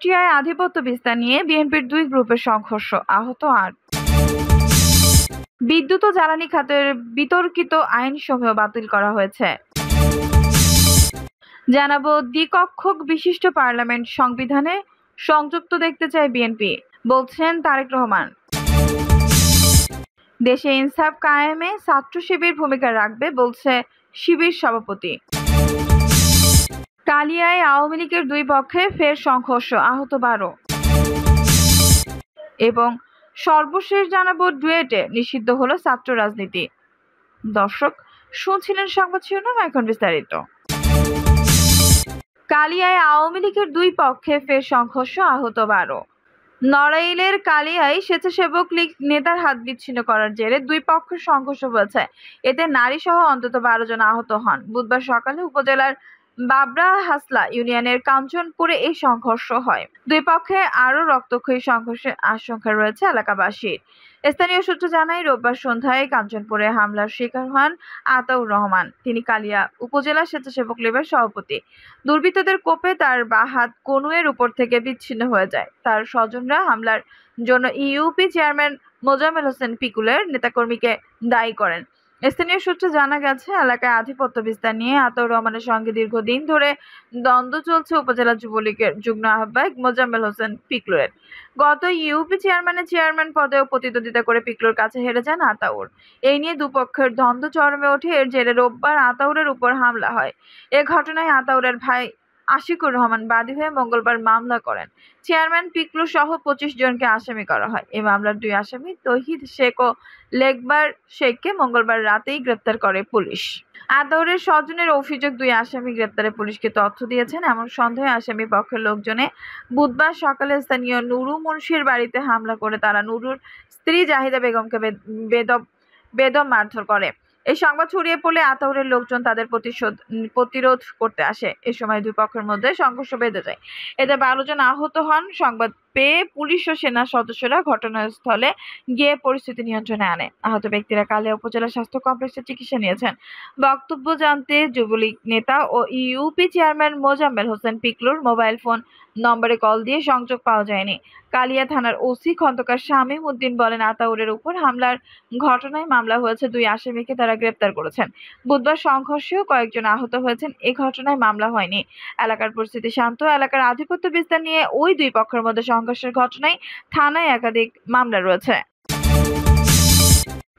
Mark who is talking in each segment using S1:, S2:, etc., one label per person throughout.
S1: কুষ্টিয়ায় আধিপত্য বিস্তার নিয়ে বিএনপির দুই গ্রুপের সংঘর্ষ, আহত ৮। বিদ্যুৎ ও জ্বালানি খাতের বিতর্কিত আইনসমূহ বাতিল করা হয়েছে। জানাবো, দ্বিকক্ষক বিশিষ্ট পার্লামেন্ট সংবিধানে সংযুক্ত দেখতে চায় বিএনপি, বলছেন তারেক রহমান। দেশে ইনসাফ কায়েমে ছাত্র শিবির ভূমিকা রাখবে, বলছে শিবির সভাপতি। কালিয়ায় আওয়ামী লীগের দুই পক্ষে ফের সংঘর্ষ, আহত 12। এবং সর্বশেষ জানাবো, ডুয়েটে নিষিদ্ধ হলো ছাত্র রাজনীতি। দর্শক, শুনছিলেন সংবাদ শিরোনাম, এখন বিস্তারিত। কালিয়ায় আওয়ামী লীগের দুই পক্ষে ফের সংঘর্ষ, আহত 12। নড়াইলের কালিয়ায় স্বেচ্ছাসেবক লীগ নেতার হাত বিচ্ছিন্ন করার জেরে দুই পক্ষের সংঘর্ষ হয়েছে। এতে নারী সহ অন্তত 12 জন আহত হন। বুধবার সকালে উপজেলার বাবরা হাসলা ইউনিয়নের কাঞ্চনপুরে এই সংঘর্ষ হয়। দুই পক্ষে আরও রক্তক্ষয়ী সংঘর্ষের আশঙ্কা রয়েছে এলাকাবাসীর। স্থানীয় সূত্র জানায়, রোববার সন্ধ্যায় কাঞ্চনপুরে হামলার শিকার হন আতাউর রহমান। তিনি কালিয়া উপজেলা স্বেচ্ছাসেবক লীগের সভাপতি। দুর্বৃত্তদের কোপে তার বাঁ হাত কনুয়ের উপর থেকে বিচ্ছিন্ন হয়ে যায়। তার স্বজনরা হামলার জন্য ইউপি চেয়ারম্যান মোজাম্মেল হোসেন পিকুলের নেতাকর্মীকে দায়ী করেন। স্থানীয় সূত্রে জানা গেছে, এলাকায় আধিপত্য বিস্তার নিয়ে আতাউর রহমানের সঙ্গে দীর্ঘদিন ধরে দ্বন্দ্ব চলছে উপজেলা যুবলীগের যুগ্ম আহ্বায়ক মোজাম্মেল হোসেন পিকলুরের। গত ইউপি চেয়ারম্যান পদেও প্রতিদ্বন্দ্বিতা করে পিকলুর কাছে হেরে যান আতাউর। এই নিয়ে দুপক্ষের দ্বন্দ্ব চরমে ওঠে। এর জেরে রোববার আতাউরের উপর হামলা হয়। এ ঘটনায় আতাউরের ভাই আশিকুর রহমান বাদী হয়ে মঙ্গলবার মামলা করেন। চেয়ারম্যান পিকলু সহ 25 জনকে আসামি করা হয়। এই মামলার দুই আসামি তৌহিদ শেখ ও লেকবার শেখকে মঙ্গলবার রাতেই গ্রেপ্তার করে পুলিশ। আতাউরের স্বজনের অভিযোগ, দুই আসামি গ্রেপ্তারে পুলিশকে তথ্য দিয়েছেন এমন সন্দেহে আসামি পক্ষের লোকজনে বুধবার সকালে স্থানীয় নুরু মুন্সির বাড়িতে হামলা করে তারা নুরুর স্ত্রী জাহিদা বেগমকে বেদম মারধর করে। এই সংবাদ ছড়িয়ে পড়লে আতাউরের লোকজন তাদের প্রতিরোধ করতে আসে। এ সময় দুই পক্ষের মধ্যে সংঘর্ষ বেঁধে যায়। এতে 12 জন আহত হন। সংবাদ পেয়ে পুলিশ ও সেনা সদস্যরা ঘটনাস্থলে গিয়ে পরিস্থিতি নিয়ন্ত্রণে আনে। আহত ব্যক্তিরা কালিয়া উপজেলা স্বাস্থ্য কমপ্লেক্সে চিকিৎসা নিয়েছেন। বক্তব্য জানতে যুবলীগ নেতা ও ইউপি চেয়ারম্যান মোজাম্মেল হোসেন পিকলুর মোবাইল ফোন নম্বরে কল দিয়ে সংযোগ পাওয়া যায়নি। কালিয়া থানার ওসি খন্দকার শামীম উদ্দিন বলেন, আতাউরের উপর হামলার ঘটনায় মামলা হয়েছে। দুই আসামিকে তারা গ্রেপ্তার করেছেন। বুধবার সংঘর্ষেও কয়েকজন আহত হয়েছেন। এই ঘটনায় মামলা হয়নি। এলাকার পরিস্থিতি শান্ত। এলাকার আধিপত্য বিস্তার নিয়ে ওই দুই পক্ষের মধ্যে সংঘর্ষের ঘটনায় থানায় একাধিক মামলা রয়েছে।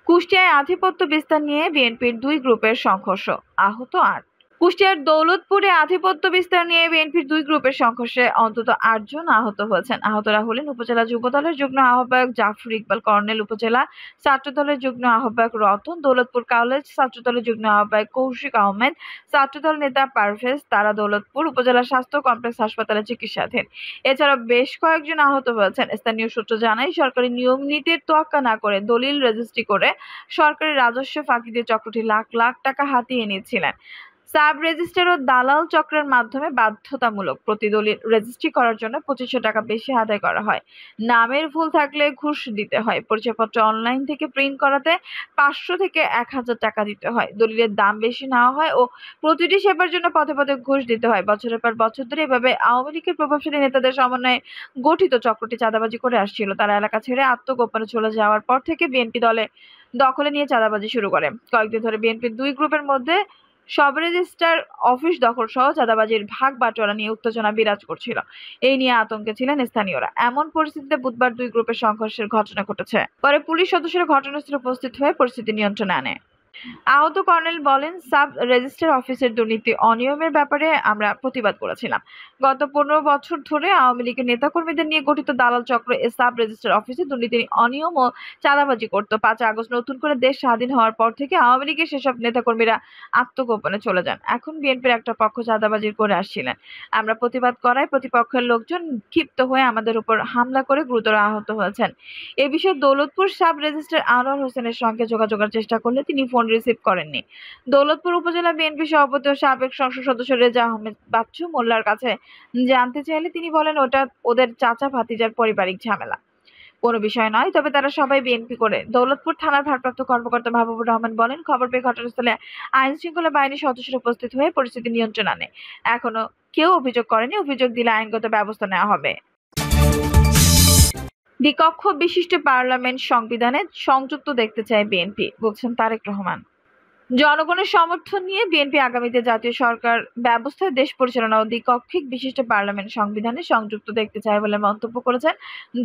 S1: কুষ্টিয়ায় আধিপত্য বিস্তার নিয়ে বিএনপির দুই গ্রুপের সংঘর্ষ, আহত ৮। কুষ্টিয়ার দৌলতপুরে আধিপত্য বিস্তার নিয়ে বিএনপির দুই গ্রুপের সংঘর্ষে অন্তত ৮ জন আহত হয়েছেন। আহতরা হলেন উপজেলা যুব দলের যুগ্ম আহ্বায়ক জাফর ইকবাল কর্নেল, উপজেলা ছাত্র দলের যুগ্ম আহ্বায়ক রতন, দৌলতপুর কলেজ ছাত্র দলের যুগ্ম আহ্বায়ক কৌশিক আহমেদ, ছাত্রদল নেতা পারভেজ। তারা দৌলতপুর উপজেলা স্বাস্থ্য কমপ্লেক্স হাসপাতালে চিকিৎসাধীন। এছাড়াও বেশ কয়েকজন আহত হয়েছেন। স্থানীয় সূত্র জানায়, সরকারি নিয়ম নীতির তোয়াক্কা না করে দলিল রেজিস্ট্রি করে সরকারি রাজস্ব ফাঁকি দিয়ে চক্রটি লাখ লাখ টাকা হাতিয়ে নিচ্ছিলেন। সাব রেজিস্ট্রার ও দালাল চক্রের মাধ্যমে বাধ্যতামূলক প্রতি দলিল রেজিস্ট্রি করার জন্য 2500 টাকা বেশি আদায় করা হয়। নামের ভুল থাকলে ঘুষ দিতে হয়। পরিচয়পত্র অনলাইন থেকে প্রিন্ট করাতে 500 থেকে 1000 টাকা দিতে হয়। দলিলের দাম বেশি নেওয়া হয় ও প্রতিটি সেবার জন্য পদে পদে ঘুষ দিতে হয়। বছরের পর বছর ধরে এভাবে আওয়ামী লীগের প্রভাবশালী নেতাদের সমন্বয়ে গঠিত চক্রটি চাঁদাবাজি করে আসছিল। তারা এলাকা ছেড়ে আত্মগোপনে চলে যাওয়ার পর থেকে বিএনপি দখলে নিয়ে চাঁদাবাজি শুরু করে। কয়েকদিন ধরে বিএনপির দুই গ্রুপের মধ্যে সব রেজিস্ট্রার অফিস দখল সহ চাঁদাবাজির ভাগ বাটোয়ারা নিয়ে উত্তেজনা বিরাজ করছিল। এই নিয়ে আতঙ্কে ছিলেন স্থানীয়রা। এমন পরিস্থিতিতে বুধবার দুই গ্রুপের সংঘর্ষের ঘটনা ঘটেছে। পরে পুলিশ সদস্যরা ঘটনাস্থলে উপস্থিত হয়ে পরিস্থিতি নিয়ন্ত্রণে আনে। আহত কর্নেল বলেন, সাব রেজিস্ট্রার অফিসের দুর্নীতি অনিয়মের ব্যাপারে আমরা প্রতিবাদ করেছিলাম। গত 15 বছর ধরে আওয়ামী লীগের নেতাকর্মীদের নিয়ে গঠিত দালাল চক্র এ সাব রেজিস্ট্রার অফিসে দুর্নীতি, অনিয়ম ও চাঁদাবাজি করত। 5 আগস্ট নতুন করে দেশ স্বাধীন হওয়ার পর থেকে আওয়ামী লীগের সেসব নেতাকর্মীরা আত্মগোপনে চলে যান। এখন বিএনপির একটা পক্ষ চাঁদাবাজি করে আসছিলেন। আমরা প্রতিবাদ করায় প্রতিপক্ষের লোকজন ক্ষিপ্ত হয়ে আমাদের উপর হামলা করে গুরুতর আহত হয়েছেন। এ বিষয়ে দৌলতপুর সাব রেজিস্ট্রার আনোয়ার হোসেনের সঙ্গে যোগাযোগের চেষ্টা করলে তিনি ফোন রিসিভ করেননি। দৌলতপুর উপজেলা বিএনপি সভাপতি ও সাবেক সংসদ সদস্য রেজা আহমেদ বাচ্চু মোল্লার কাছে জানতে চাইলে তিনি বলেন, ওটা ওদের চাচা ভাতিজার পারিবারিক ঝামেলা, কোনো বিষয় নয়। তবে তারা সবাই বিএনপি করে। দৌলতপুর থানার ভারপ্রাপ্ত কর্মকর্তা মাহবুবুর রহমান বলেন, খবর পেয়ে ঘটনাস্থলে আইন শৃঙ্খলা বাহিনীর সদস্যরা উপস্থিত হয়ে পরিস্থিতি নিয়ন্ত্রণে আনে। এখনো কেউ অভিযোগ করেনি। অভিযোগ দিলে আইনগত ব্যবস্থা নেওয়া হবে। দ্বিকক্ষ বিশিষ্ট পার্লামেন্ট সংবিধানে সংযুক্ত দেখতে চায় বিএনপি, বলছেন তারেক রহমান। জনগণের সমর্থন নিয়ে বিএনপি আগামীতে জাতীয় সরকার ব্যবস্থায় দেশ পরিচালনা ও দ্বিকক্ষিক বিশিষ্ট পার্লামেন্ট সংবিধানে সংযুক্ত দেখতে চায় বলে মন্তব্য করেছেন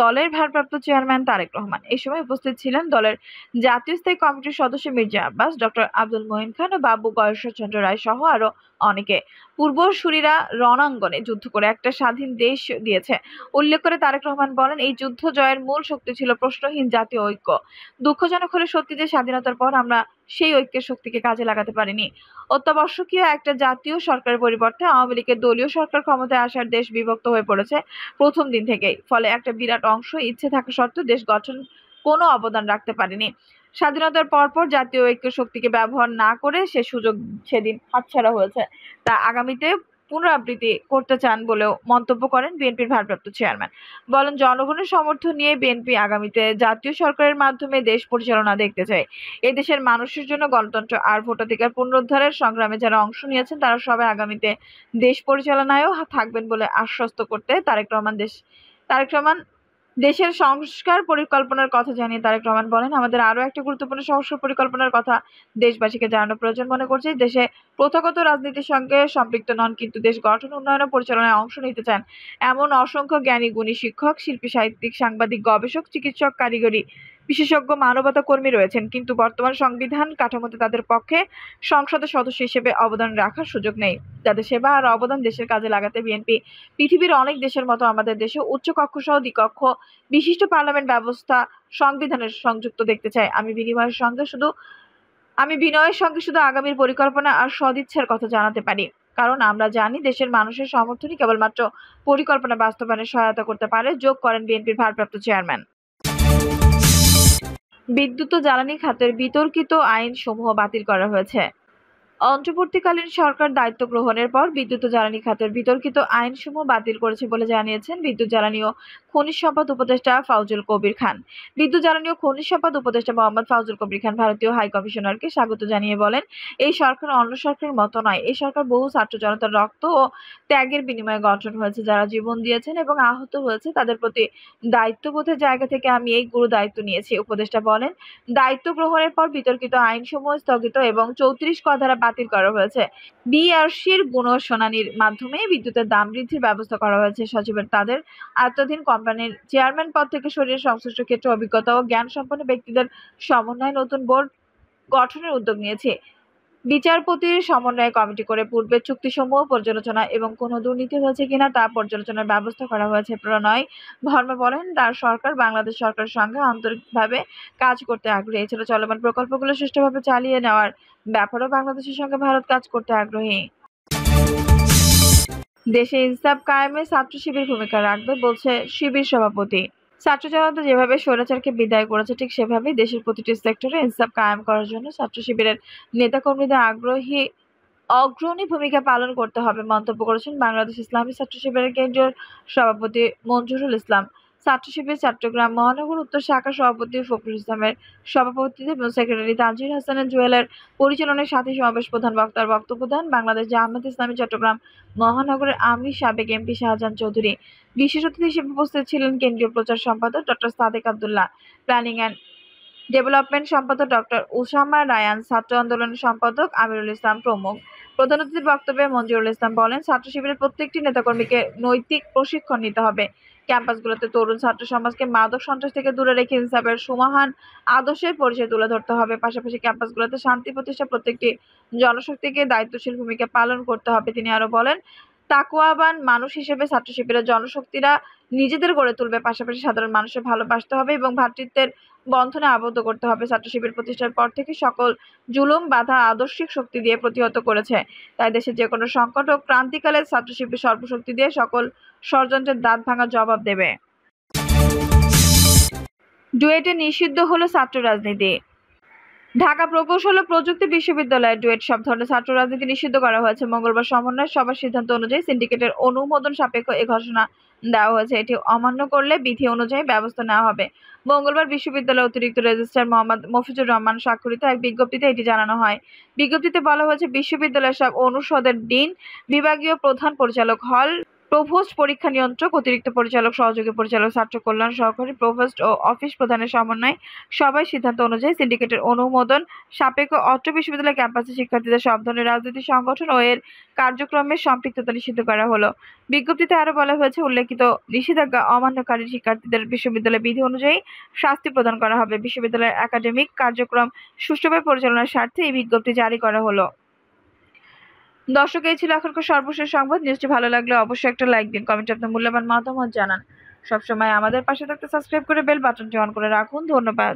S1: দলের ভারপ্রাপ্ত চেয়ারম্যান তারেক রহমান। এই সময় উপস্থিত ছিলেন দলের জাতীয় স্থায়ী কমিটির সদস্য মির্জা আব্বাস, ডক্টর আব্দুল মঈন খান ও বাবু গয়েশ্বরচন্দ্র রায় সহ আরো অনেকে। পূর্বসূরীরা রণাঙ্গনে যুদ্ধ করে একটা স্বাধীন দেশ দিয়েছে উল্লেখ করে তারেক রহমান বলেন, এই যুদ্ধ জয়ের মূল শক্তি ছিল প্রশ্নহীন জাতীয় ঐক্য। দুঃখজনক হলে সত্যি যে স্বাধীনতার পর আমরা সেই ঐক্যের শক্তিকে কাজে লাগাতে পারিনি। অত্যাবশ্যকীয় একটা জাতীয় সরকারের পরিবর্তে আওয়ামী লীগের দলীয় সরকার ক্ষমতায় আসার দেশ বিভক্ত হয়ে পড়েছে প্রথম দিন থেকেই। ফলে একটা বিরাট অংশ ইচ্ছে থাকা সত্ত্বেও দেশ গঠন কোনো অবদান রাখতে পারেনি। স্বাধীনতার পরপর জাতীয় ঐক্যের শক্তিকে ব্যবহার না করে সে সুযোগ সেদিন হাতছাড়া হয়েছে, তা আগামীতে পুনরাবৃত্তি করতে চান বলেও মন্তব্য করেন বিএনপির ভারপ্রাপ্ত চেয়ারম্যান। বলেন, জনগণের সমর্থন নিয়ে বিএনপি আগামীতে জাতীয় সরকারের মাধ্যমে দেশ পরিচালনা দেখতে চায়। এদেশের মানুষের জন্য গণতন্ত্র আর ভোটাধিকার পুনরুদ্ধারের সংগ্রামে যারা অংশ নিয়েছেন তারা সবাই আগামীতে দেশ পরিচালনায়ও থাকবেন বলে আশ্বস্ত করতে তারেক রহমান দেশের সংস্কার পরিকল্পনার কথা জানিয়ে তারেক রহমান বলেন, আমাদের আরো একটা গুরুত্বপূর্ণ সংস্কার পরিকল্পনার কথা দেশবাসীকে জানানো প্রয়োজন মনে করছি। দেশে প্রথাগত রাজনীতির সঙ্গে সম্পৃক্ত নন, কিন্তু দেশ গঠন, উন্নয়ন ও পরিচালনায় অংশ নিতে চান এমন অসংখ্য জ্ঞানী গুণী শিক্ষক, শিল্পী, সাহিত্যিক, সাংবাদিক, গবেষক, চিকিৎসক, কারিগরি বিশেষজ্ঞ, মানবতা কর্মী রয়েছেন, কিন্তু বর্তমান সংবিধান কাঠামোতে তাদের পক্ষে সংসদের সদস্য হিসেবে অবদান রাখার সুযোগ নেই। যাদের সেবা আর অবদান দেশের কাজে লাগাতে বিএনপি পৃথিবীর অনেক দেশের মতো আমাদের দেশে উচ্চ কক্ষ সহ দ্বিকক্ষ বিশিষ্ট পার্লামেন্ট ব্যবস্থা সংবিধানের সংযুক্ত দেখতে চায়। আমি বিনয়ের সঙ্গে শুধু আগামীর পরিকল্পনা আর সদিচ্ছার কথা জানাতে পারি, কারণ আমরা জানি দেশের মানুষের সমর্থনই কেবলমাত্র পরিকল্পনা বাস্তবায়নে সহায়তা করতে পারে, যোগ করেন বিএনপির ভারপ্রাপ্ত চেয়ারম্যান। বিদ্যুৎ ও জ্বালানি খাতের বিতর্কিত আইন সমূহ বাতিল করা হয়েছে। অন্তর্বর্তীকালীন সরকার দায়িত্ব গ্রহণের পর বিদ্যুৎ ও জ্বালানি খাতের বিতর্কিত আইনসমূহ বাতিল করেছে বলে জানিয়েছেন বিদ্যুৎ, জ্বালানি ও খনিজ সম্পদ উপদেষ্টা ফাউজুল কবির খান। বিদ্যুৎ, জ্বালানি ও খনিজ সম্পদ উপদেষ্টা মোহাম্মদ ফাউজুল কবির খান ভারতীয় হাই কমিশনারকে স্বাগত জানিয়ে বলেন, এই সরকার অন্য সরকারের মতো নয়। এই সরকার বহু ছাত্র জনতার রক্ত ও ত্যাগের বিনিময়ে গঠন হয়েছে। যারা জীবন দিয়েছেন এবং আহত হয়েছে তাদের প্রতি দায়িত্ববোধের জায়গা থেকে আমি এই গুরু দায়িত্ব নিয়েছি। উপদেষ্টা বলেন, দায়িত্ব গ্রহণের পর বিতর্কিত আইনসমূহ স্থগিত এবং 34 ক ধারা বাতিল করা হয়েছে। বিআরসির শুনানির মাধ্যমে বিদ্যুতের দাম বৃদ্ধির ব্যবস্থা করা হয়েছে। সচিবের তাদের আওতাধীন কোম্পানির চেয়ারম্যান পদ থেকে সরিয়ে সংশ্লিষ্ট ক্ষেত্রে অভিজ্ঞতা ও জ্ঞান সম্পন্ন ব্যক্তিদের সমন্বয়ে নতুন বোর্ড গঠনের উদ্যোগ নিয়েছে। বিচারপতির সমন্বয়ে কমিটি করে পূর্বের চুক্তিসমূহ পর্যালোচনা এবং কোনো দুর্নীতি হয়েছে কিনা তা পর্যালোচনার ব্যবস্থা করা হয়েছে। প্রণয় ধর্ম বলেন, তার সরকার বাংলাদেশ সরকারের সঙ্গে আন্তরিকভাবে কাজ করতে আগ্রহী। এছাড়া চলমান প্রকল্পগুলো সুষ্ঠুভাবে চালিয়ে নেওয়ার ব্যাপারেও বাংলাদেশের সঙ্গে ভারত কাজ করতে আগ্রহী। দেশে ইনসাফ কায়েমে ছাত্র শিবির ভূমিকা রাখবে, বলছে শিবির সভাপতি। ছাত্র জনতা যেভাবে স্বৈরাচারকে বিদায় করেছে ঠিক সেভাবেই দেশের প্রতিটি সেক্টরে ইনসাফ কায়েম করার জন্য ছাত্র শিবিরের নেতাকর্মীদের অগ্রণী ভূমিকা পালন করতে হবে মন্তব্য করেছেন বাংলাদেশ ইসলামী ছাত্র শিবিরের কেন্দ্রীয় সভাপতি মঞ্জুরুল ইসলাম। ছাত্র শিবির চট্টগ্রাম মহানগর উত্তর শাখার সভাপতি ফখরুল ইসলামের সভাপতিত্বে এবং সেক্রেটারি তানজির হাসানের জুয়েলের পরিচালনায় সাথী সমাবেশ প্রধান বক্তার বক্তব্য দেন বাংলাদেশ জামায়াতে ইসলামী চট্টগ্রাম মহানগরের আমির সাবেক এমপি শাহজাহান চৌধুরী। বিশেষ অতিথি হিসেবে উপস্থিত ছিলেন কেন্দ্রীয় প্রচার সম্পাদক doctor Sadek Abdullah, planning and development সম্পাদক ডক্টর উসামা রায়ান, ছাত্র আন্দোলনের সম্পাদক আমিরুল ইসলাম প্রমুখ। প্রধান অতিথির বক্তব্যে মঞ্জুরুল ইসলাম বলেন, ছাত্র শিবিরের প্রত্যেকটি নেতাকর্মীকে নৈতিক প্রশিক্ষণ নিতে হবে। ক্যাম্পাসগুলোতে তরুণ ছাত্র সমাজকে মাদক সন্ত্রাস থেকে দূরে রেখে ইনসাফের সুমহান আদর্শের পরিচয় তুলে ধরতে হবে। পাশাপাশি ক্যাম্পাসগুলোতে শান্তি প্রতিষ্ঠা প্রত্যেকটি জনশক্তিকে দায়িত্বশীল ভূমিকা পালন করতে হবে। তিনি আরো বলেন, তাকওয়াবান মানুষ হিসেবে ছাত্র শিবিরের জনশক্তিরা নিজেদের গড়ে তুলবে, পাশাপাশি সাধারণ মানুষের ভালোবাসতে হবে এবং ভ্রাতৃত্বের বন্ধনে আবদ্ধ করতে হবে। ছাত্র শিবির প্রতিষ্ঠার পর থেকে সকল জুলুম বাধা আদর্শিক শক্তি দিয়ে প্রতিহত করেছে। তাই দেশের যে কোনো সংকট ও ক্রান্তিকালে ছাত্র শিবির সর্বশক্তি দিয়ে সকল ষড়যন্ত্রের দাঁত ভাঙা জবাব দেবে। ডুয়েটে নিষিদ্ধ হলো ছাত্র রাজনীতি। ঢাকা প্রকৌশল ও প্রযুক্তি বিশ্ববিদ্যালয়ের ডুয়েট সব ধরনের ছাত্র রাজনীতি নিষিদ্ধ করা হয়েছে। মঙ্গলবার সমন্বয় সভার সিদ্ধান্ত অনুযায়ী সিন্ডিকেটের অনুমোদন সাপেক্ষ এ ঘোষণা দেওয়া হয়েছে। এটি অমান্য করলে বিধি অনুযায়ী ব্যবস্থা নেওয়া হবে। মঙ্গলবার বিশ্ববিদ্যালয়ের অতিরিক্ত রেজিস্ট্রার মোহাম্মদ মফিজুর রহমান স্বাক্ষরিত এক বিজ্ঞপ্তিতে এটি জানানো হয়। বিজ্ঞপ্তিতে বলা হয়েছে, বিশ্ববিদ্যালয়ের সব অনুষদের ডিন, বিভাগীয় প্রধান পরিচালক, হল প্রভোস্ট, পরীক্ষা নিয়ন্ত্রক, অতিরিক্ত পরিচালক, সহযোগী পরিচালক, ছাত্র কল্যাণ সহকারী, প্রভোস্ট ও অফিস প্রধানের সমন্বয়ে সবাই সিদ্ধান্ত অনুযায়ী সিন্ডিকেটের অনুমোদন সাপেক্ষ অত্র বিশ্ববিদ্যালয় ক্যাম্পাসে শিক্ষার্থীদের সব ধরনের রাজনৈতিক সংগঠন ও এর কার্যক্রমের সম্পৃক্ততা নিষিদ্ধ করা হলো। বিজ্ঞপ্তিতে আরও বলা হয়েছে, উল্লেখিত নিষেধাজ্ঞা অমান্যকারী শিক্ষার্থীদের বিশ্ববিদ্যালয় বিধি অনুযায়ী শাস্তি প্রদান করা হবে। বিশ্ববিদ্যালয়ের একাডেমিক কার্যক্রম সুষ্ঠুভাবে পরিচালনার স্বার্থে এই বিজ্ঞপ্তি জারি করা হলো। দর্শক, এই ছিল এখনকার সর্বশেষ সংবাদ। নিউজটি ভালো লাগলে অবশ্যই একটা লাইক দিন, কমেন্টে আপনার মূল্যবান মতামত জানান। সবসময় আমাদের পাশে থাকতে সাবস্ক্রাইব করে বেল বাটনটি অন করে রাখুন। ধন্যবাদ।